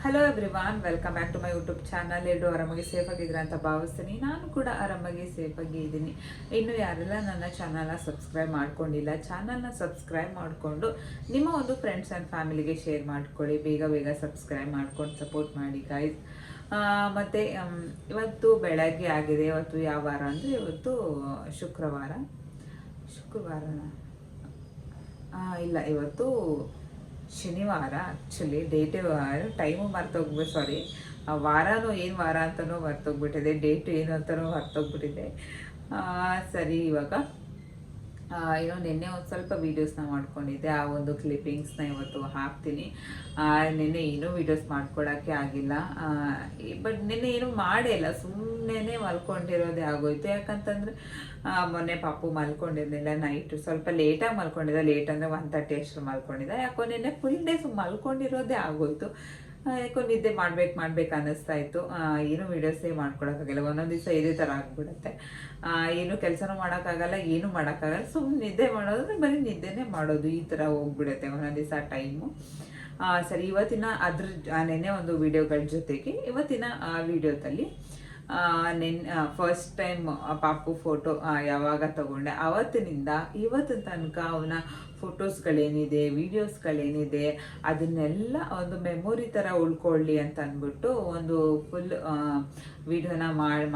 Hello everyone, welcome back to my YouTube channel. ಎಲ್ಲರೂ ಆರಾಮಾಗಿ ಸೇಫಾಗಿದ್ದೀರ ಅಂತ ಭಾವಿಸ್ತೀನಿ. ನಾನು ಕೂಡ ಆರಾಮಾಗಿ ಸೇಫಾಗಿ ಇದ್ದೀನಿ. ಇನ್ನು ಯಾರೆಲ್ಲ ನನ್ನ ಚಾನಲ್ನ ಸಬ್ಸ್ಕ್ರೈಬ್ ಮಾಡ್ಕೊಂಡಿಲ್ಲ, ಚಾನಲ್ನ ಸಬ್ಸ್ಕ್ರೈಬ್ ಮಾಡಿಕೊಂಡು ನಿಮ್ಮ ಒಂದು ಫ್ರೆಂಡ್ಸ್ ಆ್ಯಂಡ್ ಫ್ಯಾಮಿಲಿಗೆ ಶೇರ್ ಮಾಡ್ಕೊಳ್ಳಿ. ಬೇಗ ಸಬ್ಸ್ಕ್ರೈಬ್ ಮಾಡ್ಕೊಂಡು ಸಪೋರ್ಟ್ ಮಾಡಿ ಗೈಸ್. ಮತ್ತು ಇವತ್ತು ಬೆಳಗ್ಗೆ ಆಗಿದೆ. ಇವತ್ತು ಯಾವ ವಾರ ಅಂದರೆ ಇವತ್ತು ಶುಕ್ರವಾರನ ಇಲ್ಲ, ಇವತ್ತು ಶನಿವಾರ. ಆ್ಯಕ್ಚುಲಿ ಟೈಮು ಮರ್ತೋಗ್ಬಿಟ್ಟು, ಸಾರಿ, ವಾರನೂ ಏನು ವಾರ ಅಂತಲೂ ಮರ್ತೋಗ್ಬಿಟ್ಟಿದೆ, ಡೇಟು ಏನು ಅಂತಲೂ ಮರ್ತೋಗ್ಬಿಟ್ಟಿದೆ. ಸರಿ, ಇವಾಗ ಏನೋ ನಿನ್ನೆ ಒಂದು ಸ್ವಲ್ಪ ವೀಡಿಯೋಸ್ನ ಮಾಡ್ಕೊಂಡಿದ್ದೆ. ಆ ಒಂದು ಕ್ಲಿಪ್ಪಿಂಗ್ಸ್ನ ಇವತ್ತು ಹಾಕ್ತೀನಿ. ನಿನ್ನೆ ಏನೂ ವೀಡಿಯೋಸ್ ಮಾಡ್ಕೊಳಕ್ಕೆ ಆಗಿಲ್ಲ. ಬಟ್ ನಿನ್ನೆ ಏನೂ ಮಾಡೇ ಇಲ್ಲ, ಸುಮ್ಮನೆ ಮಲ್ಕೊಂಡಿರೋದೇ ಆಗೋಯ್ತು. ಯಾಕಂತಂದರೆ ಮೊನ್ನೆ ಪಾಪು ಮಲ್ಕೊಂಡಿರಲಿಲ್ಲ. ನೈಟು ಸ್ವಲ್ಪ ಲೇಟಾಗಿ ಮಲ್ಕೊಂಡಿದ್ದೆ. ಲೇಟ್ ಅಂದರೆ 1:30 ಅಷ್ಟು ಮಲ್ಕೊಂಡಿದ್ದೆ. ಯಾಕೋ ನಿನ್ನೆ ಫುಲ್ ಡೇ ಮಲ್ಕೊಂಡಿರೋದೇ ಆಗೋಯ್ತು. ಯಾಕೋ ನಿದ್ದೆ ಮಾಡ್ಬೇಕು ಅನ್ನಿಸ್ತಾ ಇತ್ತು. ಏನು ವೀಡಿಯೋಸೇ ಮಾಡ್ಕೊಳಕ್ಕಾಗಲ್ಲ. ಒಂದೊಂದು ದಿವಸ ಇದೇ ಥರ ಆಗ್ಬಿಡುತ್ತೆ. ಏನು ಕೆಲಸನೂ ಮಾಡೋಕ್ಕಾಗಲ್ಲ, ಏನು ಮಾಡೋಕ್ಕಾಗಲ್ಲ. ಸುಮ್ಮನೆ ನಿದ್ದೆ ಮಾಡೋದು, ಬರೀ ನಿದ್ದೆನೇ ಮಾಡೋದು, ಈ ಥರ ಹೋಗ್ಬಿಡುತ್ತೆ ಒಂದೊಂದು ದಿವಸ ಟೈಮು. ಸರಿ, ಇವತ್ತಿನ ನೆನ್ನೆ ಒಂದು ವಿಡಿಯೋಗಳ ಜೊತೆಗೆ ಇವತ್ತಿನ ವಿಡಿಯೋದಲ್ಲಿ ಫಸ್ಟ್ ಟೈಮ್ ಪಾಪು ಫೋಟೋ ಯಾವಾಗ ತಗೊಂಡೆ ಅವತ್ತಿನಿಂದ ಇವತ್ತಿನ ತನಕ ಅವನ ಫೋಟೋಸ್ಗಳೇನಿದೆ, ವೀಡಿಯೋಸ್ಗಳೇನಿದೆ, ಅದನ್ನೆಲ್ಲ ಒಂದು ಮೆಮೊರಿ ಥರ ಉಳ್ಕೊಳ್ಳಿ ಅಂತ ಅಂದ್ಬಿಟ್ಟು ಒಂದು ಫುಲ್ ವಿಡಿಯೋನ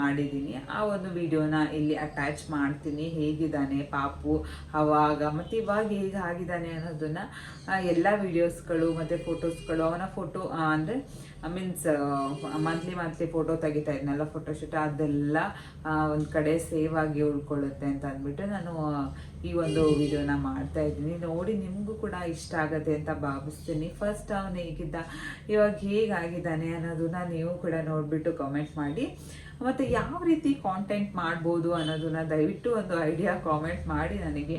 ಮಾಡಿದ್ದೀನಿ. ಆ ಒಂದು ವಿಡಿಯೋನ ಇಲ್ಲಿ ಅಟ್ಯಾಚ್ ಮಾಡ್ತೀನಿ. ಹೇಗಿದ್ದಾನೆ ಪಾಪು ಅವಾಗ ಮತ್ತು ಇವಾಗ ಹೇಗೆ ಆಗಿದ್ದಾನೆ ಅನ್ನೋದನ್ನು ಎಲ್ಲ ವೀಡಿಯೋಸ್ಗಳು ಮತ್ತು ಫೋಟೋಸ್ಗಳು, ಅವನ ಫೋಟೋ ಅಂದರೆ ಮೀನ್ಸ್ ಮಂತ್ಲಿ ಫೋಟೋ ತೆಗಿತಾ ಇದ್ನಲ್ಲ, ಫೋಟೋಶೂಟ್, ಅದೆಲ್ಲ ಒಂದು ಕಡೆ ಸೇವ್ ಆಗಿ ಉಳ್ಕೊಳ್ಳುತ್ತೆ ಅಂತ ಅಂದ್ಬಿಟ್ಟು ನಾನು ಈ ಒಂದು ವಿಡಿಯೋನ ಮಾಡ್ತಾ ಇದ್ದೀನಿ. ನೋಡಿ ನಿಮಗೂ ಕೂಡ ಇಷ್ಟ ಆಗುತ್ತೆ ಅಂತ ಭಾವಿಸ್ತೀನಿ. ಫಸ್ಟ್ ಅವನು ಹೇಗಿದ್ದ, ಇವಾಗ ಹೇಗಾಗಿದ್ದಾನೆ ಅನ್ನೋದನ್ನ ನೀವು ಕೂಡ ನೋಡಿಬಿಟ್ಟು ಕಾಮೆಂಟ್ ಮಾಡಿ. ಮತ್ತು ಯಾವ ರೀತಿ ಕಾಂಟೆಂಟ್ ಮಾಡ್ಬೋದು ಅನ್ನೋದನ್ನ ದಯವಿಟ್ಟು ಒಂದು ಐಡಿಯಾ ಕಾಮೆಂಟ್ ಮಾಡಿ ನನಗೆ.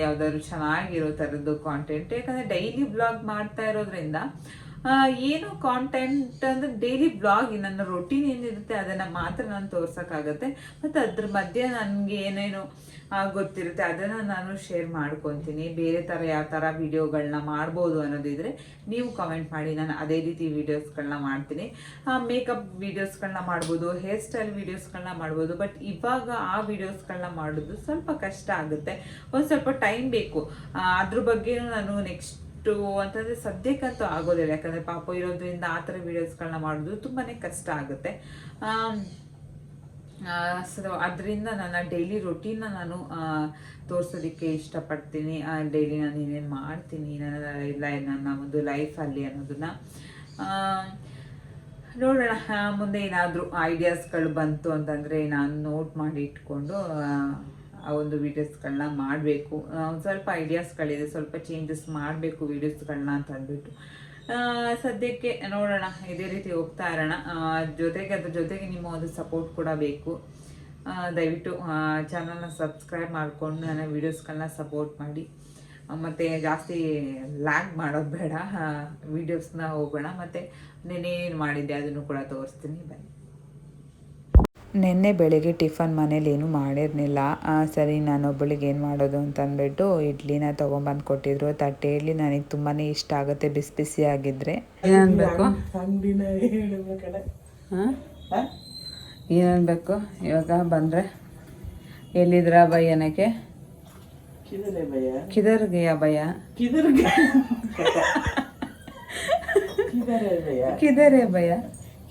ಯಾವುದಾದ್ರು ಚೆನ್ನಾಗಿರೋ ಥರದ್ದು ಕಾಂಟೆಂಟ್, ಯಾಕಂದರೆ ಡೈಲಿ ಬ್ಲಾಗ್ ಮಾಡ್ತಾ ಇರೋದ್ರಿಂದ ಏನು ಕಾಂಟೆಂಟ್ ಅಂದರೆ ಡೈಲಿ ಬ್ಲಾಗ್ ನನ್ನ ರೊಟೀನ್ ಏನಿರುತ್ತೆ ಅದನ್ನು ಮಾತ್ರ ನಾನು ತೋರ್ಸೋಕ್ಕಾಗತ್ತೆ. ಮತ್ತು ಅದ್ರ ಮಧ್ಯೆ ನನಗೆ ಏನೇನು ಗೊತ್ತಿರುತ್ತೆ ಅದನ್ನು ನಾನು ಶೇರ್ ಮಾಡ್ಕೊತೀನಿ. ಬೇರೆ ಥರ ಯಾವ ಥರ ವೀಡಿಯೋಗಳನ್ನ ಮಾಡ್ಬೋದು ಅನ್ನೋದಿದ್ರೆ ನೀವು ಕಮೆಂಟ್ ಮಾಡಿ, ನಾನು ಅದೇ ರೀತಿ ವೀಡಿಯೋಸ್ಗಳನ್ನ ಮಾಡ್ತೀನಿ. ಮೇಕಪ್ ವೀಡಿಯೋಸ್ಗಳನ್ನ ಮಾಡ್ಬೋದು, ಹೇರ್ ಸ್ಟೈಲ್ ವೀಡಿಯೋಸ್ಗಳನ್ನ ಮಾಡ್ಬೋದು. ಬಟ್ ಇವಾಗ ಆ ವೀಡಿಯೋಸ್ಗಳನ್ನ ಮಾಡೋದು ಸ್ವಲ್ಪ ಕಷ್ಟ ಆಗುತ್ತೆ, ಒಂದು ಸ್ವಲ್ಪ ಟೈಮ್ ಬೇಕು. ಅದ್ರ ಬಗ್ಗೆನೂ ನಾನು ನೆಕ್ಸ್ಟ್ ಅಂತಂದರೆ ಸದ್ಯಕ್ಕಂತೂ ಆಗೋದಿಲ್ಲ. ಯಾಕಂದರೆ ಪಾಪ ಇರೋದ್ರಿಂದ ಆ ಥರ ವೀಡಿಯೋಸ್ಗಳನ್ನ ಮಾಡೋದು ತುಂಬಾ ಕಷ್ಟ ಆಗುತ್ತೆ. ಸೊ ಅದರಿಂದ ನನ್ನ ಡೈಲಿ ರೊಟೀನ್ನ ನಾನು ತೋರಿಸೋದಕ್ಕೆ ಇಷ್ಟಪಡ್ತೀನಿ. ಡೈಲಿ ನಾನು ಏನೇನು ಮಾಡ್ತೀನಿ ನನ್ನ ಒಂದು ಲೈಫಲ್ಲಿ ಅನ್ನೋದನ್ನು ನೋಡೋಣ. ಮುಂದೆ ಏನಾದರೂ ಐಡಿಯಾಸ್ಗಳು ಬಂತು ಅಂತಂದರೆ ನಾನು ನೋಟ್ ಮಾಡಿ ಇಟ್ಕೊಂಡು ಆ ಒಂದು ವೀಡಿಯೋಸ್ಗಳನ್ನ ಮಾಡಬೇಕು. ಒಂದು ಸ್ವಲ್ಪ ಐಡಿಯಾಸ್ಗಳಿದೆ, ಸ್ವಲ್ಪ ಚೇಂಜಸ್ ಮಾಡಬೇಕು ವೀಡಿಯೋಸ್ಗಳನ್ನ ಅಂತ ಅಂದ್ಬಿಟ್ಟು ಸದ್ಯಕ್ಕೆ ನೋಡೋಣ. ಇದೇ ರೀತಿ ಹೋಗ್ತಾ ಇರೋಣ. ಅದ್ರ ಜೊತೆಗೆ ನಿಮ್ಮ ಒಂದು ಸಪೋರ್ಟ್ ಕೂಡ ಬೇಕು. ದಯವಿಟ್ಟು ಚಾನಲ್ನ ಸಬ್ಸ್ಕ್ರೈಬ್ ಮಾಡಿಕೊಂಡು ನನ್ನ ವೀಡಿಯೋಸ್ಗಳನ್ನ ಸಪೋರ್ಟ್ ಮಾಡಿ. ಮತ್ತು ಜಾಸ್ತಿ ಲ್ಯಾಗ್ ಮಾಡೋದು ಬೇಡ, ವೀಡಿಯೋಸ್ನ ಹೋಗೋಣ. ಮತ್ತು ನೆನ್ನೇನು ಮಾಡಿದ್ದೆ ಅದನ್ನು ಕೂಡ ತೋರಿಸ್ತೀನಿ, ಬನ್ನಿ. ನಿನ್ನೆ ಬೆಳಿಗ್ಗೆ ಟಿಫನ್ ಮನೇಲಿ ಏನೂ ಮಾಡಿರಲಿಲ್ಲ. ಸರಿ, ನಾನೊಬ್ಬಳಿಗೆ ಏನು ಮಾಡೋದು ಅಂತ ಅಂದ್ಬಿಟ್ಟು ಇಡ್ಲಿನ ತೊಗೊಂಬಂದು ಕೊಟ್ಟಿದ್ರು. ತಟ್ಟೆಯಲ್ಲಿ ನನಗೆ ತುಂಬಾ ಇಷ್ಟ ಆಗುತ್ತೆ ಬಿಸಿ ಆಗಿದ್ದರೆ. ಏನನ್ಬೇಕು ಏನನ್ಬೇಕು ಇವಾಗ ಬಂದರೆ? ಎಲ್ಲಿದ್ರ ಭಯ್ಯನಕ್ಕೆ? ಕಿದರ್ ಗಯಾ ಭಯ್ಯ? ಕಿದರೇ ಭಯ್ಯ?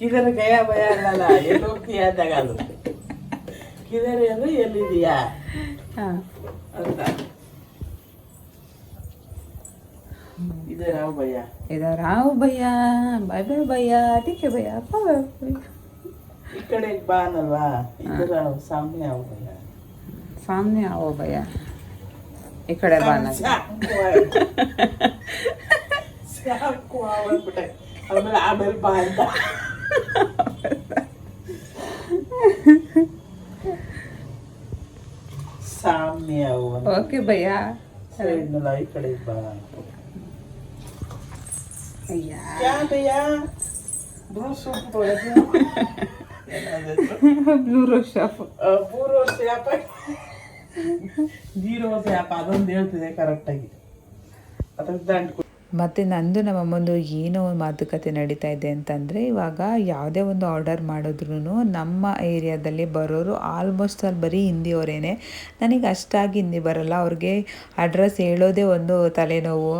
ಕಿದರ್ ಗಯಾ ಭಯ ಅಲ್ಲಲ್ಲ, ಎಲ್ಲಿ ಹೋಗ್ತೀಯ ಅಂದಾಗ ಅದು ಕಿದರ್ ಅಂದ್ರೆ ಎಲ್ಲಿದೀಯಾ ಅಂತ. इधर आओ भैया, इधर आओ भैया, बाय बाय भैया, ठीक है भैया, ಈ ಕಡೆ ಬಾ ಅನ್ನಲ್ವಾ? इधर आओ, सामने आओ भैया, सामने आओ भैया, ಈ ಕಡೆ ಬಾ ಸಾಕು ಆಗ್ಬಿಟ್ಟೆ. ಆಮೇಲೆ ಬಾ ಅಂತ सामने आओ. ओके भैया, ಈ ಕಡೆ ಬಾ. भैया क्या भैया? Blue soup blue rose shop, blue shop, zero shop ಅದೊಂದು ಹೇಳ್ತಿದೆ ಕರೆಕ್ಟಾಗಿ. ಅದ್ರ ದಂಟು ಮತ್ತು ನಂದು ನಮ್ಮಮ್ಮಂದು ಏನೋ ಮಾತುಕತೆ ನಡೀತಾ ಇದೆ ಅಂತಂದರೆ, ಇವಾಗ ಯಾವುದೇ ಒಂದು ಆರ್ಡರ್ ಮಾಡಿದ್ರೂ ನಮ್ಮ ಏರಿಯಾದಲ್ಲಿ ಬರೋರು ಆಲ್ಮೋಸ್ಟ್ ಅಲ್ಲಿ ಬರೀ ಹಿಂದಿಯವರೇನೆ. ನನಗೆ ಅಷ್ಟಾಗಿ ಹಿಂದಿ ಬರಲ್ಲ. ಅವ್ರಿಗೆ ಅಡ್ರೆಸ್ ಹೇಳೋದೇ ಒಂದು ತಲೆನೋವು.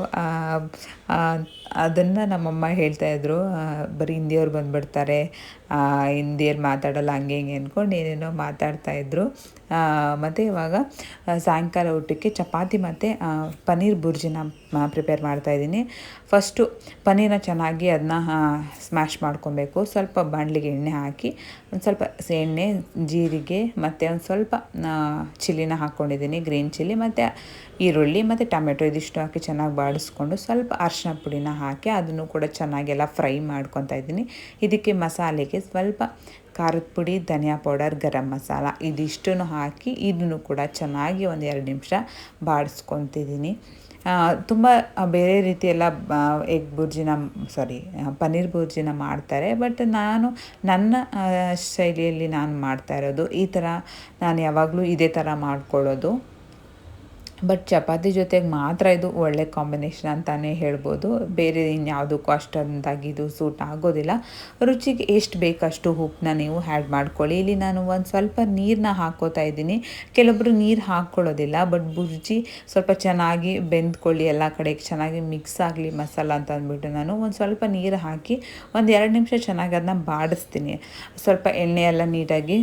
ಅದನ್ನು ನಮ್ಮಮ್ಮ ಹೇಳ್ತಾಯಿದ್ರು, ಬರೀ ಹಿಂದಿಯವ್ರು ಬಂದುಬಿಡ್ತಾರೆ, ಹಿಂದಿಯವ್ರು ಮಾತಾಡೋಲ್ಲ, ಹಂಗೆ ಹಿಂಗೆ ಅಂದ್ಕೊಂಡು ಏನೇನೋ ಮಾತಾಡ್ತಾಯಿದ್ರು. ಮತ್ತು ಇವಾಗ ಸಾಯಂಕಾಲ ಊಟಕ್ಕೆ ಚಪಾತಿ ಮತ್ತು ಪನ್ನೀರ್ ಬುರ್ಜಿನ ಪ್ರಿಪೇರ್ ಮಾಡ್ತಾಯಿದ್ದೀನಿ. ಫಸ್ಟು ಪನ್ನೀರನ್ನ ಚೆನ್ನಾಗಿ ಅದನ್ನ ಸ್ಮ್ಯಾಶ್ ಮಾಡ್ಕೊಬೇಕು. ಸ್ವಲ್ಪ ಬಾಣಲಿಗೆ ಎಣ್ಣೆ ಹಾಕಿ ಒಂದು ಸ್ವಲ್ಪ ಎಣ್ಣೆ, ಜೀರಿಗೆ ಮತ್ತು ಒಂದು ಸ್ವಲ್ಪ ಚಿಲ್ಲಿನ ಹಾಕ್ಕೊಂಡಿದ್ದೀನಿ, ಗ್ರೀನ್ ಚಿಲ್ಲಿ ಮತ್ತು ಈರುಳ್ಳಿ ಮತ್ತು ಟೊಮೆಟೊ ಇದಿಷ್ಟು ಹಾಕಿ ಚೆನ್ನಾಗಿ ಬಾಡಿಸ್ಕೊಂಡು ಸ್ವಲ್ಪ ಅರಿಶಿನ ಪುಡಿನ ಹಾಕಿ ಅದನ್ನು ಕೂಡ ಚೆನ್ನಾಗೆಲ್ಲ ಫ್ರೈ ಮಾಡ್ಕೊತಾ ಇದ್ದೀನಿ. ಇದಕ್ಕೆ ಮಸಾಲೆಗೆ ಸ್ವಲ್ಪ ಖಾರದ ಪುಡಿ, ಧನಿಯಾ ಪೌಡರ್, ಗರಂ ಮಸಾಲ ಇದಿಷ್ಟನ್ನು ಹಾಕಿ ಇದನ್ನು ಕೂಡ ಚೆನ್ನಾಗಿ ಒಂದು 2 ನಿಮಿಷ ಬಾಡಿಸ್ಕೊತಿದ್ದೀನಿ. ತುಂಬ ಬೇರೆ ರೀತಿಯೆಲ್ಲ ಪನ್ನೀರ್ ಬುರ್ಜಿನ ಮಾಡ್ತಾರೆ. ಬಟ್ ನಾನು ನನ್ನ ಶೈಲಿಯಲ್ಲಿ ನಾನು ಮಾಡ್ತಾ ಇರೋದು ಈ ಥರ. ನಾನು ಯಾವಾಗಲೂ ಇದೇ ಥರ ಮಾಡ್ಕೊಳ್ಳೋದು. ಬಟ್ ಚಪಾತಿ ಜೊತೆಗೆ ಮಾತ್ರ ಇದು ಒಳ್ಳೆ ಕಾಂಬಿನೇಷನ್ ಅಂತಲೇ ಹೇಳ್ಬೋದು. ಬೇರೆ ಇನ್ಯಾವುದಕ್ಕೂ ಅಷ್ಟೊಂದಾಗಿ ಇದು ಸೂಟ್ ಆಗೋದಿಲ್ಲ. ರುಚಿಗೆ ಎಷ್ಟು ಬೇಕಷ್ಟು ಉಪ್ಪನ್ನ ನೀವು ಆ್ಯಡ್ ಮಾಡ್ಕೊಳ್ಳಿ. ಇಲ್ಲಿ ನಾನು ಒಂದು ಸ್ವಲ್ಪ ನೀರನ್ನ ಹಾಕ್ಕೋತಾ ಇದ್ದೀನಿ. ಕೆಲವೊಬ್ಬರು ನೀರು ಹಾಕ್ಕೊಳ್ಳೋದಿಲ್ಲ. ಬಟ್ ಬುರ್ಜಿ ಸ್ವಲ್ಪ ಚೆನ್ನಾಗಿ ಬೆಂದ್ಕೊಳ್ಳಿ, ಎಲ್ಲ ಕಡೆಗೆ ಚೆನ್ನಾಗಿ ಮಿಕ್ಸ್ ಆಗಲಿ ಮಸಾಲ ಅಂತ ಅಂದ್ಬಿಟ್ಟು ನಾನು ಒಂದು ಸ್ವಲ್ಪ ನೀರು ಹಾಕಿ ಒಂದು 2 ನಿಮಿಷ ಚೆನ್ನಾಗಿ ಅದನ್ನ ಬಾಡಿಸ್ತೀನಿ. ಸ್ವಲ್ಪ ಎಣ್ಣೆ ಎಲ್ಲ ನೀಟಾಗಿ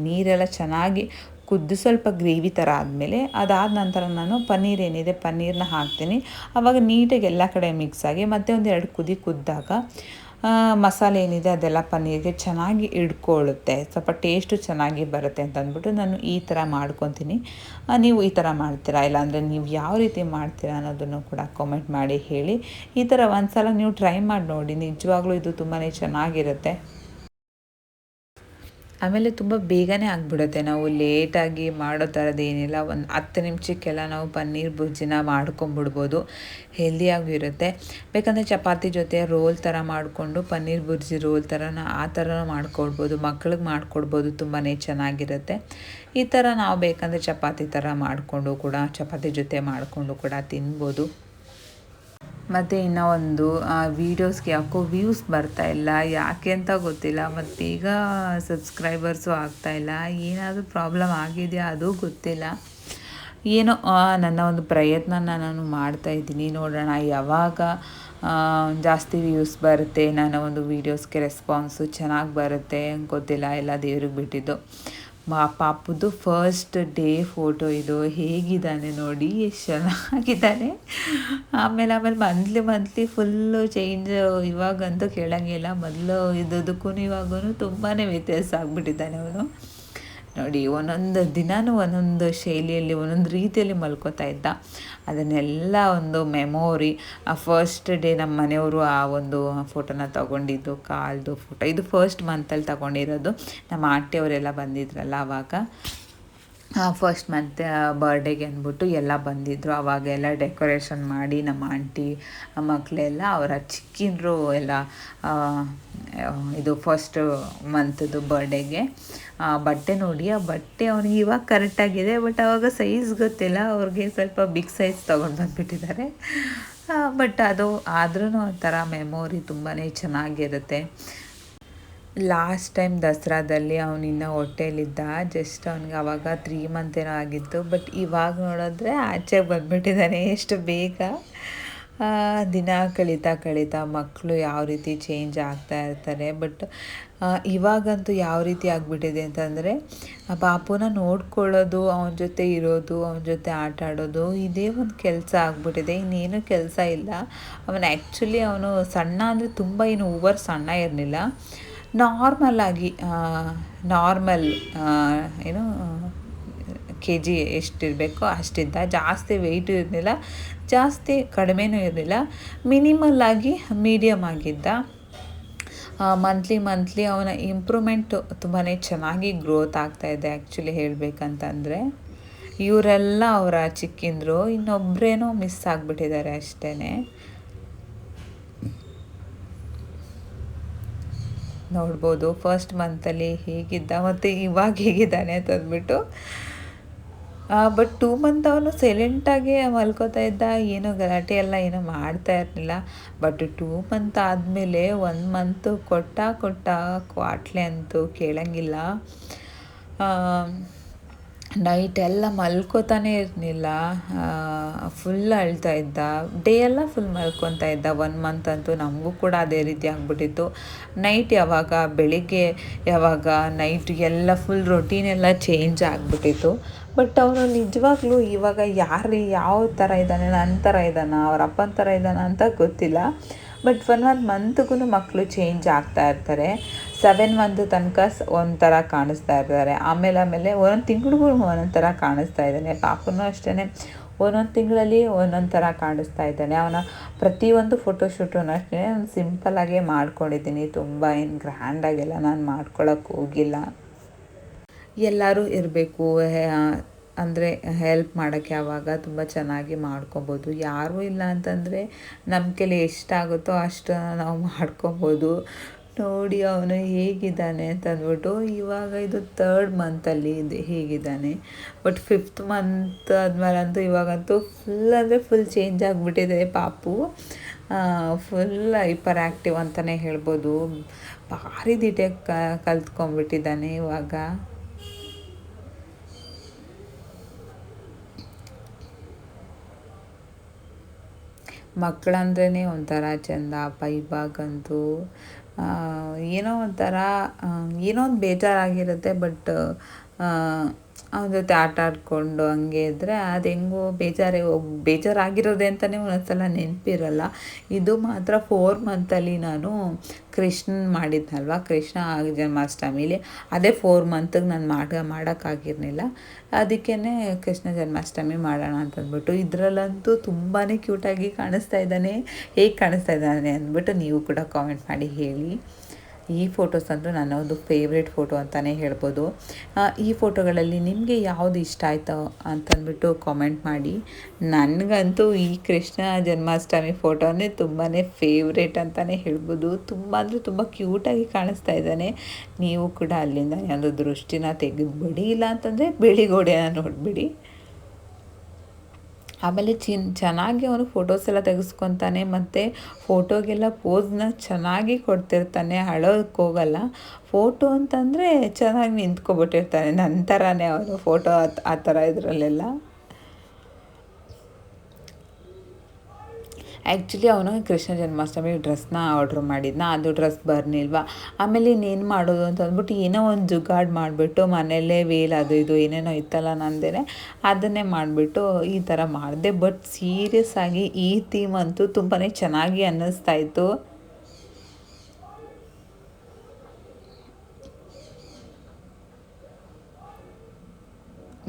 ನೀರೆಲ್ಲ ಚೆನ್ನಾಗಿ ಕುದ್ದು ಸ್ವಲ್ಪ ಗ್ರೇವಿ ಥರ ಆದಮೇಲೆ, ಅದಾದ ನಂತರ ನಾನು ಪನ್ನೀರನ್ನ ಹಾಕ್ತೀನಿ. ಆವಾಗ ನೀಟಾಗಿ ಎಲ್ಲ ಕಡೆ ಮಿಕ್ಸ್ ಆಗಿ ಮತ್ತೆ ಒಂದು 2 ಕುದಿ ಕುದ್ದಾಗ ಮಸಾಲೆ ಏನಿದೆ ಅದೆಲ್ಲ ಪನ್ನೀರ್ಗೆ ಚೆನ್ನಾಗಿ ಹಿಡ್ಕೊಳ್ಳುತ್ತೆ, ಸ್ವಲ್ಪ ಟೇಸ್ಟು ಚೆನ್ನಾಗಿ ಬರುತ್ತೆ ಅಂತ ಅಂದ್ಬಿಟ್ಟು ನಾನು ಈ ಥರ ಮಾಡ್ಕೊತೀನಿ. ನೀವು ಈ ಥರ ಮಾಡ್ತೀರಾ, ಇಲ್ಲಾಂದರೆ ನೀವು ಯಾವ ರೀತಿ ಮಾಡ್ತೀರಾ ಅನ್ನೋದನ್ನು ಕೂಡ ಕಾಮೆಂಟ್ ಮಾಡಿ ಹೇಳಿ. ಈ ಥರ ಒಂದು ಸಲ ನೀವು ಟ್ರೈ ಮಾಡಿ ನೋಡಿ, ನಿಜವಾಗ್ಲೂ ಇದು ತುಂಬಾ ಚೆನ್ನಾಗಿರುತ್ತೆ. ಆಮೇಲೆ ತುಂಬ ಬೇಗನೆ ಆಗಿಬಿಡುತ್ತೆ. ನಾವು ಲೇಟಾಗಿ ಮಾಡೋ ಥರದ್ದು ಏನಿಲ್ಲ. ಒಂದು 10 ನಿಮಿಷಕ್ಕೆಲ್ಲ ನಾವು ಪನ್ನೀರ್ ಬುರ್ಜಿನ ಮಾಡ್ಕೊಂಬಿಡ್ಬೋದು. ಹೆಲ್ದಿಯಾಗೂ ಇರುತ್ತೆ. ಬೇಕಂದರೆ ಚಪಾತಿ ಜೊತೆ ರೋಲ್ ಥರ ಮಾಡಿಕೊಂಡು ಪನ್ನೀರ್ ಬುರ್ಜಿ ರೋಲ್ ಥರನ ಆ ಥರನೂ ಮಾಡ್ಕೊಡ್ಬೋದು. ಮಕ್ಳಿಗೆ ಮಾಡಿಕೊಡ್ಬೋದು, ತುಂಬಾ ಚೆನ್ನಾಗಿರುತ್ತೆ. ಈ ಥರ ನಾವು ಬೇಕಂದರೆ ಚಪಾತಿ ಥರ ಚಪಾತಿ ಜೊತೆ ಮಾಡಿಕೊಂಡು ಕೂಡ ತಿನ್ಬೋದು. ಮತ್ತು ಇನ್ನೂ ಒಂದು ವೀಡಿಯೋಸ್ಗೆ ಯಾಕೋ ವ್ಯೂಸ್ ಬರ್ತಾಯಿಲ್ಲ, ಯಾಕೆ ಅಂತ ಗೊತ್ತಿಲ್ಲ. ಮತ್ತು ಈಗ ಸಬ್ಸ್ಕ್ರೈಬರ್ಸು ಆಗ್ತಾಯಿಲ್ಲ. ಏನಾದರೂ ಪ್ರಾಬ್ಲಮ್ ಆಗಿದೆಯಾ ಅದು ಗೊತ್ತಿಲ್ಲ. ಏನೋ ನನ್ನ ಒಂದು ಪ್ರಯತ್ನನ ನಾನು ಮಾಡ್ತಾಯಿದ್ದೀನಿ. ನೋಡೋಣ ಯಾವಾಗ ಜಾಸ್ತಿ ವ್ಯೂಸ್ ಬರುತ್ತೆ, ನನ್ನ ಒಂದು ವೀಡಿಯೋಸ್ಗೆ ರೆಸ್ಪಾನ್ಸು ಚೆನ್ನಾಗಿ ಬರುತ್ತೆ ಗೊತ್ತಿಲ್ಲ. ಎಲ್ಲ ದೇವ್ರಿಗೆ ಬಿಟ್ಟಿದ್ದು. ಪಾಪುದು ಫಸ್ಟ್ ಡೇ ಫೋಟೋ ಇದು. ಹೇಗಿದ್ದಾನೆ ನೋಡಿ, ಎಷ್ಟು ಚೆನ್ನಾಗಿದ್ದಾನೆ. ಆಮೇಲೆ ಮಂತ್ಲಿ ಫುಲ್ಲು ಚೇಂಜ್. ಇವಾಗಂತೂ ಕೇಳೋಂಗಿಲ್ಲ. ಮೊದಲು ಇದ್ದದಕ್ಕೂ ಇವಾಗೂ ತುಂಬಾ ವ್ಯತ್ಯಾಸ ಆಗಿಬಿಟ್ಟಿದ್ದಾನೆ ಅವನು. ನೋಡಿ, ಒಂದೊಂದು ದಿನವೂ ಒಂದೊಂದು ಶೈಲಿಯಲ್ಲಿ ಒಂದೊಂದು ರೀತಿಯಲ್ಲಿ ಮಲ್ಕೋತಾ ಇದ್ದ. ಅದನ್ನೆಲ್ಲ ಒಂದು ಮೆಮೊರಿ. ಫಸ್ಟ್ ಡೇ ನಮ್ಮ ಮನೆಯವರು ಆ ಒಂದು ಫೋಟೋನ ತೊಗೊಂಡಿದ್ದು, ಕಾಲ್ದು ಫೋಟೋ. ಇದು ಫಸ್ಟ್ ಮಂತಲ್ಲಿ ತೊಗೊಂಡಿರೋದು. ನಮ್ಮ ಆಂಟಿಯವರೆಲ್ಲ ಬಂದಿದ್ರಲ್ಲ ಆವಾಗ. ಫಸ್ಟ್ ಮಂತ್ ಬರ್ಡೇಗೆ ಅಂದ್ಬಿಟ್ಟು ಎಲ್ಲ ಬಂದಿದ್ದರು. ಅವಾಗೆಲ್ಲ ಡೆಕೋರೇಷನ್ ಮಾಡಿ ನಮ್ಮ ಆಂಟಿ ಮಕ್ಕಳೆಲ್ಲ ಅವರ ಚಿಕ್ಕಿನರು ಎಲ್ಲ ಇದು ಫಸ್ಟ್ ಮಂತದ್ದು ಬರ್ಡೇಗೆ ಬಟ್ಟೆ ನೋಡಿ. ಆ ಬಟ್ಟೆ ಅವನಿಗೆ ಇವಾಗ ಕರೆಕ್ಟಾಗಿದೆ. ಬಟ್ ಆವಾಗ ಸೈಜ್ ಗೊತ್ತಿಲ್ಲ. ಅವ್ರಿಗೆ ಸ್ವಲ್ಪ ಬಿಗ್ ಸೈಜ್ ತೊಗೊಂಡು ಬಂದುಬಿಟ್ಟಿದ್ದಾರೆ. ಬಟ್ ಅದು ಆದ್ರೂ ಒಂಥರ ಮೆಮೊರಿ ತುಂಬಾ ಚೆನ್ನಾಗಿರುತ್ತೆ. ಲಾಸ್ಟ್ ಟೈಮ್ ದಸರಾದಲ್ಲಿ ಅವನಿನ್ನ ಹೊಟ್ಟೆಯಲ್ಲಿದ್ದ. ಜಸ್ಟ್ ಅವ್ನಿಗೆ ಆವಾಗ 3 ಮಂತ್ ಏನೋ ಆಗಿತ್ತು. ಬಟ್ ಇವಾಗ ನೋಡಿದ್ರೆ ಆಚೆಗೆ ಬಂದುಬಿಟ್ಟಿದ್ದಾನೆ ಎಷ್ಟು ಬೇಗ. ದಿನ ಕಳೀತಾ ಮಕ್ಕಳು ಯಾವ ರೀತಿ ಚೇಂಜ್ ಆಗ್ತಾ ಇರ್ತಾರೆ. ಬಟ್ ಇವಾಗಂತೂ ಯಾವ ರೀತಿ ಆಗಿಬಿಟ್ಟಿದೆ ಅಂತಂದರೆ, ಪಾಪುನ ನೋಡ್ಕೊಳ್ಳೋದು, ಅವನ ಜೊತೆ ಇರೋದು, ಅವನ ಜೊತೆ ಆಟ ಆಡೋದು, ಇದೇ ಒಂದು ಕೆಲಸ ಆಗಿಬಿಟ್ಟಿದೆ. ಇನ್ನೇನು ಕೆಲಸ ಇಲ್ಲ. ಅವನು ಸಣ್ಣ ಅಂದರೆ ತುಂಬ ಏನು ಓವರ್ ಸಣ್ಣ ಇರಲಿಲ್ಲ. Normal kg ಎಷ್ಟಿರಬೇಕೋ ಅಷ್ಟಿದ್ದ. ಜಾಸ್ತಿ ವೆಯ್ಟು ಇರಲಿಲ್ಲ, ಜಾಸ್ತಿ ಕಡಿಮೆನೂ ಇರಲಿಲ್ಲ. ಮಿನಿಮಲ್ಲಾಗಿ ಮೀಡಿಯಮ್ ಆಗಿದ್ದ. ಮಂತ್ಲಿ ಅವನ ಇಂಪ್ರೂವ್ಮೆಂಟು ತುಂಬಾ ಚೆನ್ನಾಗಿ ಗ್ರೋತ್ ಆಗ್ತಾಯಿದೆ. ಆ್ಯಕ್ಚುಲಿ ಹೇಳಬೇಕಂತಂದರೆ ಇವರೆಲ್ಲ ಅವರ ಚಿಕ್ಕಿಂದರು, ಇನ್ನೊಬ್ಬರೇನೋ ಮಿಸ್ ಆಗಿಬಿಟ್ಟಿದ್ದಾರೆ ಅಷ್ಟೇ. ನೋಡ್ಬೋದು ಫಸ್ಟ್ ಮಂತಲ್ಲಿ ಹೇಗಿದ್ದ ಮತ್ತು ಇವಾಗ ಹೇಗಿದ್ದಾನೆ ಅಂತ ಅಂದ್ಬಿಟ್ಟು. ಬಟ್ 2 ಮಂತ್ ಅವನು ಸೈಲೆಂಟಾಗಿ ಮಲ್ಕೋತಾ ಇದ್ದ, ಏನೋ ಗಲಾಟೆ ಎಲ್ಲ ಏನೋ ಮಾಡ್ತಾ ಇರಲಿಲ್ಲ. ಬಟ್ 2 ಮಂತ್ ಆದಮೇಲೆ 1 ಮಂತು ಕೊಟ್ಟ ಕ್ವಾಟ್ಲೆ ಅಂತೂ ಕೇಳಂಗಿಲ್ಲ. ನೈಟ್ ಎಲ್ಲ ಮಲ್ಕೋತಾನೆ ಇರಲಿಲ್ಲ, ಫುಲ್ ಅಳ್ತಾ ಇದ್ದ. ಡೇ ಎಲ್ಲ ಫುಲ್ ಮಲ್ಕೊತಾ ಇದ್ದ. 1 ಮಂತ್ ಅಂತೂ ನಮಗೂ ಕೂಡ ಅದೇ ರೀತಿ ಆಗ್ಬಿಟ್ಟಿತ್ತು. ನೈಟ್ ಯಾವಾಗ, ಬೆಳಿಗ್ಗೆ ಯಾವಾಗ, ನೈಟ್ ಎಲ್ಲ ಫುಲ್ ರೊಟೀನ್ ಎಲ್ಲ ಚೇಂಜ್ ಆಗಿಬಿಟ್ಟಿತ್ತು. ಬಟ್ ಅವನು ನಿಜವಾಗ್ಲೂ ಇವಾಗ ಯಾವ ಥರ ಇದ್ದಾನೆ, ನನ್ನ ಥರ ಇದ್ದಾನ, ಅವ್ರ ಅಪ್ಪನ ಥರ ಇದ್ದಾನ ಅಂತ ಗೊತ್ತಿಲ್ಲ. ಬಟ್ 1 ಮಂತ್ಗೂ ಮಕ್ಕಳು ಚೇಂಜ್ ಆಗ್ತಾ ಇರ್ತಾರೆ. 7 ಮಂತ್ ತನಕ ಒಂಥರ ಕಾಣಿಸ್ತಾ ಇರ್ತಾರೆ. ಆಮೇಲೆ ಒಂದೊಂದು ತಿಂಗಳಿಗೂ ಒಂದೊಂದು ಥರ ಕಾಣಿಸ್ತಾ ಇದ್ದಾನೆ. ಪಾಪನೂ ಅಷ್ಟೇ, ಒಂದೊಂದು ತಿಂಗಳಲ್ಲಿ ಒಂದೊಂದು ಥರ ಕಾಣಿಸ್ತಾ ಇದ್ದಾನೆ. ಅವನ ಪ್ರತಿಯೊಂದು ಫೋಟೋಶೂಟೂ ಅಷ್ಟೇ ಸಿಂಪಲ್ಲಾಗೇ ಮಾಡ್ಕೊಂಡಿದ್ದೀನಿ. ತುಂಬ ಏನು ಗ್ರ್ಯಾಂಡಾಗೆಲ್ಲ ನಾನು ಮಾಡ್ಕೊಳಕ್ಕೆ ಹೋಗಿಲ್ಲ. ಎಲ್ಲರೂ ಇರಬೇಕು ಅಂದರೆ ಹೆಲ್ಪ್ ಮಾಡೋಕ್ಕೆ ಆವಾಗ ತುಂಬ ಚೆನ್ನಾಗಿ ಮಾಡ್ಕೊಬೋದು. ಯಾರೂ ಇಲ್ಲ ಅಂತಂದರೆ ನಮ್ಮ ಕೈಲಿ ಎಷ್ಟಾಗುತ್ತೋ ಅಷ್ಟು ನಾವು ಮಾಡ್ಕೊಬೋದು. ನೋಡಿ ಅವನು ಹೇಗಿದ್ದಾನೆ ಅಂತಂದ್ಬಿಟ್ಟು. ಇವಾಗ ಇದು 3rd ಮಂತಲ್ಲಿ ಹೀಗಿದ್ದಾನೆ. ಬಟ್ 5th ಮಂತ್ ಆದಮೇಲಂತೂ ಇವಾಗಂತೂ ಫುಲ್ ಚೇಂಜ್ ಆಗಿಬಿಟ್ಟಿದೆ ಪಾಪು. ಫುಲ್ ಹೈಪರ್ ಆ್ಯಕ್ಟಿವ್ ಅಂತಲೇ ಹೇಳ್ಬೋದು. ಭಾರಿ ದಿಟಕ್ಕೆ ಕಲ್ತ್ಕೊಂಡ್ಬಿಟ್ಟಿದ್ದಾನೆ ಇವಾಗ. ಮಕ್ಕಳಂದ್ರೇ ಒಂಥರ ಚೆಂದ. ಇವಾಗಂತೂ ಏನೋ ಒಂಥರ ಏನೋ ಒಂದು ಬೇಜಾರಾಗಿರುತ್ತೆ. ಬಟ್ ಅವನ ಜೊತೆ ಆಟ ಆಡಿಕೊಂಡು ಹಂಗೆ ಇದ್ದರೆ ಅದು ಹೆಂಗೋ ಬೇಜಾರಾಗಿರೋದೆ ಅಂತಲೇ ಒಂದೊಂದ್ಸಲ ನೆನಪಿರಲ್ಲ. ಇದು ಮಾತ್ರ 4 ಮಂತಲ್ಲಿ ನಾನು ಕೃಷ್ಣನ್ ಮಾಡಿದ್ನಲ್ವ, ಕೃಷ್ಣ ಜನ್ಮಾಷ್ಟಮಿಲಿ, ಅದೇ 4 ಮಂತಿಗೆ ನಾನು ಮಾಡೋಕ್ಕಾಗಿರಲಿಲ್ಲ. ಅದಕ್ಕೇ ಕೃಷ್ಣ ಜನ್ಮಾಷ್ಟಮಿ ಮಾಡೋಣ ಅಂತಂದ್ಬಿಟ್ಟು. ಇದರಲ್ಲಂತೂ ತುಂಬಾ ಕ್ಯೂಟಾಗಿ ಕಾಣಿಸ್ತಾ ಇದ್ದಾನೆ. ಹೇಗೆ ಕಾಣಿಸ್ತಾ ಇದ್ದಾನೆ ಅಂದ್ಬಿಟ್ಟು ನೀವು ಕೂಡ ಕಾಮೆಂಟ್ ಮಾಡಿ ಹೇಳಿ. ಈ ಫೋಟೋಸ್ ಅಂತೂ ನನ್ನ ಒಂದು ಫೇವ್ರೆಟ್ ಫೋಟೋ ಅಂತಲೇ ಹೇಳ್ಬೋದು. ಈ ಫೋಟೋಗಳಲ್ಲಿ ನಿಮಗೆ ಯಾವುದು ಇಷ್ಟ ಆಯಿತು ಅಂತಂದ್ಬಿಟ್ಟು ಕಾಮೆಂಟ್ ಮಾಡಿ. ನನಗಂತೂ ಈ ಕೃಷ್ಣ ಜನ್ಮಾಷ್ಟಮಿ ಫೋಟೋನೇ ತುಂಬಾ ಫೇವ್ರೇಟ್ ಅಂತಲೇ ಹೇಳ್ಬೋದು. ತುಂಬ ಅಂದರೆ ತುಂಬ ಕ್ಯೂಟಾಗಿ ಕಾಣಿಸ್ತಾ ಇದ್ದಾನೆ. ನೀವು ಕೂಡ ಅಲ್ಲಿಂದ ಒಂದು ದೃಷ್ಟಿನ ತೆಗೆದುಬಿಡಿ, ಇಲ್ಲ ಅಂತಂದರೆ ಬೆಳಿಗೋಡೆನ ನೋಡಿಬಿಡಿ. ಆಮೇಲೆ ಚೆನ್ನಾಗಿ ಅವನು ಫೋಟೋಸ್ ಎಲ್ಲ ತೆಗೆಸ್ಕೊತಾನೆ, ಮತ್ತು ಫೋಟೋಗೆಲ್ಲ ಪೋಸ್ನ ಚೆನ್ನಾಗಿ ಕೊಡ್ತಿರ್ತಾನೆ. ಅಳೋಕ್ಕೆ ಹೋಗಲ್ಲ. ಫೋಟೋ ಅಂತಂದರೆ ಚೆನ್ನಾಗಿ ನಿಂತ್ಕೊಬಿಟ್ಟಿರ್ತಾನೆ. ನನ್ನ ಥರನೇ ಅವನು ಫೋಟೋ ಆ ಥರ ಇದರಲ್ಲೆಲ್ಲ. ಆ್ಯಕ್ಚುಲಿ ಅವನು ಕೃಷ್ಣ ಜನ್ಮಾಷ್ಟಮಿ ಡ್ರೆಸ್ನ ಆರ್ಡ್ರ್ ಮಾಡಿದ್ನ, ಅದು ಡ್ರೆಸ್ ಬರಲಿಲ್ವ. ಆಮೇಲೆ ಇನ್ನೇನು ಮಾಡೋದು ಅಂತ ಅಂದ್ಬಿಟ್ಟು ಏನೋ ಒಂದು ಜುಗಾಡ್ ಮಾಡಿಬಿಟ್ಟು ಮನೆಯಲ್ಲೇ ವೇಲ್ ಅದು ಇದು ಏನೇನೋ ಇತ್ತಲ್ಲ ನಂದೇನೆ, ಅದನ್ನೇ ಮಾಡಿಬಿಟ್ಟು ಈ ಥರ ಮಾಡಿದೆ. ಬಟ್ ಸೀರಿಯಸ್ ಆಗಿ ಈ ಥೀಮ್ ಅಂತೂ ತುಂಬಾ ಚೆನ್ನಾಗಿ ಅನ್ನಿಸ್ತಾಯಿತ್ತು.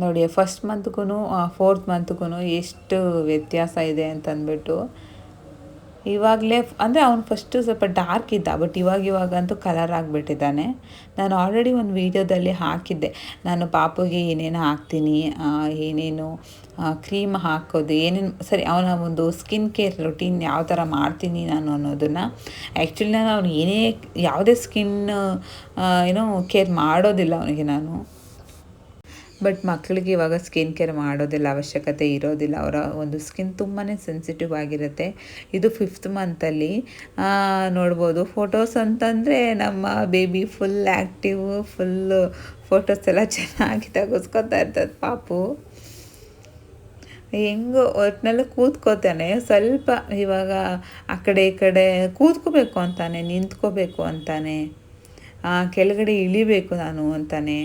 ನೋಡಿ 1st ಮಂತ್ಗೂ 4th ಮಂತ್ಗೂ ಎಷ್ಟು ವ್ಯತ್ಯಾಸ ಇದೆ ಅಂತಂದ್ಬಿಟ್ಟು. ಇವಾಗಲೇ ಅಂದರೆ ಅವನು ಫಸ್ಟು ಸ್ವಲ್ಪ ಡಾರ್ಕ್ ಇದ್ದ, ಬಟ್ ಇವಾಗಂತೂ ಕಲರ್ ಆಗಿಬಿಟ್ಟಿದ್ದಾನೆ. ನಾನು ಆಲ್ರೆಡಿ ಒಂದು ವೀಡಿಯೋದಲ್ಲಿ ಹಾಕಿದ್ದೆ, ನಾನು ಪಾಪುಗೆ ಏನೇನು ಹಾಕ್ತೀನಿ, ಏನೇನು ಕ್ರೀಮ್ ಹಾಕೋದು, ಏನೇನು ಸರಿ ಅವನ ಒಂದು ಸ್ಕಿನ್ ಕೇರ್ ರೊಟೀನ್ ಯಾವ ಥರ ಮಾಡ್ತೀನಿ ನಾನು ಅನ್ನೋದನ್ನು. ಆ್ಯಕ್ಚುಲಿ ನಾನು ಅವನು ಯಾವುದೇ ಸ್ಕಿನ್ ಕೇರ್ ಮಾಡೋದಿಲ್ಲ ಅವನಿಗೆ ನಾನು. ಬಟ್ ಮಕ್ಕಳಿಗೆ ಇವಾಗ ಸ್ಕಿನ್ ಕೇರ್ ಮಾಡೋದಿಲ್ಲ, ಅವಶ್ಯಕತೆ ಇರೋದಿಲ್ಲ. ಅವರ ಒಂದು ಸ್ಕಿನ್ ತುಂಬಾ ಸೆನ್ಸಿಟಿವ್ ಆಗಿರುತ್ತೆ. ಇದು 5th ಮಂತಲ್ಲಿ ನೋಡ್ಬೋದು. ಫೋಟೋಸ್ ಅಂತಂದರೆ ನಮ್ಮ baby full active, full photos ಎಲ್ಲ ಚೆನ್ನಾಗಿ ತೆಗೆಸ್ಕೊತಾ ಇರ್ತದೆ ಪಾಪು. ಹೆಂಗೋ ಒಟ್ಟಿನಲ್ಲಿ ಕೂತ್ಕೋತಾನೆ. ಸ್ವಲ್ಪ ಇವಾಗ ಆ ಕಡೆ ಈ ಕಡೆ ಕೂತ್ಕೋಬೇಕು ಅಂತಾನೆ, ನಿಂತ್ಕೋಬೇಕು ಅಂತಾನೆ, ಕೆಳಗಡೆ ಇಳಿಬೇಕು ನಾನು ಅಂತಾನೆ.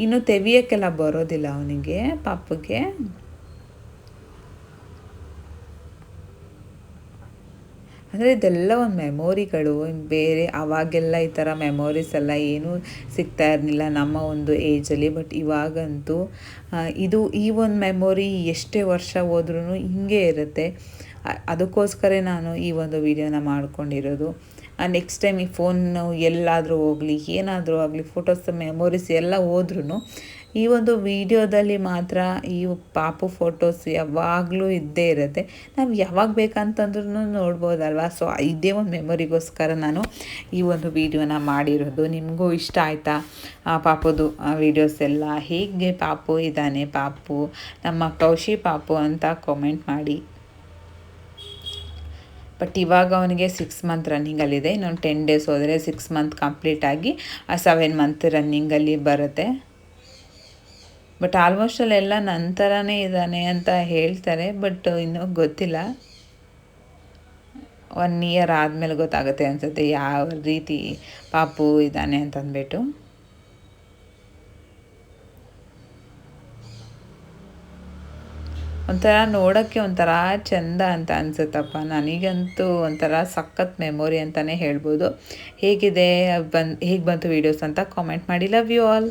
ಇನ್ನು ತೆವಿಯೋಕ್ಕೆಲ್ಲ ಬರೋದಿಲ್ಲ ಅವನಿಗೆ, ಪಾಪುಗೆ. ಅಂದರೆ ಇದೆಲ್ಲ ಒಂದು ಮೆಮೊರಿಗಳು. ಬೇರೆ ಆವಾಗೆಲ್ಲ ಈ ಥರ ಮೆಮೊರೀಸ್ ಎಲ್ಲ ಏನೂ ಸಿಗ್ತಾ ಇರಲಿಲ್ಲ ನಮ್ಮ ಒಂದು ಏಜಲ್ಲಿ. ಬಟ್ ಇವಾಗಂತೂ ಈ ಒಂದು ಮೆಮೊರಿ ಎಷ್ಟೇ ವರ್ಷ ಹೋದ್ರೂ ಹಿಂಗೆ ಇರುತ್ತೆ. ಅದಕ್ಕೋಸ್ಕರ ನಾನು ಈ ಒಂದು ವಿಡಿಯೋನ ಮಾಡ್ಕೊಂಡಿರೋದು. ನೆಕ್ಸ್ಟ್ ಟೈಮ್ ಈ ಫೋನು ಎಲ್ಲಾದರೂ ಹೋಗಲಿ, ಏನಾದರೂ ಆಗಲಿ, ಫೋಟೋಸ್ ಮೆಮೊರೀಸ್ ಎಲ್ಲ ಹೋದ್ರೂ ಈ ಒಂದು ವಿಡಿಯೋದಲ್ಲಿ ಮಾತ್ರ ಈ ಪಾಪು ಫೋಟೋಸ್ ಯಾವಾಗಲೂ ಇದ್ದೇ ಇರುತ್ತೆ. ನಾವು ಯಾವಾಗ ಬೇಕಂತಂದ್ರೂ ನೋಡ್ಬೋದಲ್ವ. ಸೊ ಇದೇ ಒಂದು ಮೆಮೊರಿಗೋಸ್ಕರ ನಾನು ಈ ಒಂದು ವಿಡಿಯೋನ ಮಾಡಿರೋದು. ನಿಮಗೂ ಇಷ್ಟ ಆಯಿತಾ ಪಾಪುದು ವಿಡಿಯೋಸ್ ಎಲ್ಲ? ಹೇಗೆ ಪಾಪು ಇದ್ದಾನೆ ಪಾಪು, ನಮ್ಮ ಕೌಶಿ ಪಾಪು ಅಂತ ಕಾಮೆಂಟ್ ಮಾಡಿ. ಬಟ್ ಇವಾಗ ಅವನಿಗೆ 6 ಮಂತ್ ರನ್ನಿಂಗಲ್ಲಿದೆ. ಇನ್ನೊಂದು 10 ಡೇಸ್ ಹೋದರೆ 6 ಮಂತ್ ಕಂಪ್ಲೀಟಾಗಿ 7 ಮಂತ್ ರನ್ನಿಂಗಲ್ಲಿ ಬರುತ್ತೆ. ಬಟ್ ಆಲ್ಮೋಸ್ಟ್ ಅಲ್ಲೆಲ್ಲ ನಂತರನೇ ಇದ್ದಾನೆ ಅಂತ ಹೇಳ್ತಾರೆ, ಬಟ್ ಇನ್ನೂ ಗೊತ್ತಿಲ್ಲ. 1 ಇಯರ್ ಆದಮೇಲೆ ಗೊತ್ತಾಗುತ್ತೆ ಅನಿಸುತ್ತೆ ಯಾವ ರೀತಿ ಪಾಪು ಇದ್ದಾನೆ ಅಂತಂದ್ಬಿಟ್ಟು. ಒಂಥರ ನೋಡೋಕ್ಕೆ ಒಂಥರ ಚೆಂದ ಅಂತ ಅನಿಸುತ್ತಪ್ಪ. ನನಗಂತೂ ಒಂಥರ ಸಖತ್ ಮೆಮೊರಿ ಅಂತಲೇ ಹೇಳ್ಬೋದು. ಹೇಗೆ ಬಂತು ವೀಡಿಯೋಸ್ ಅಂತ ಕಾಮೆಂಟ್ ಮಾಡಿ. Love you all.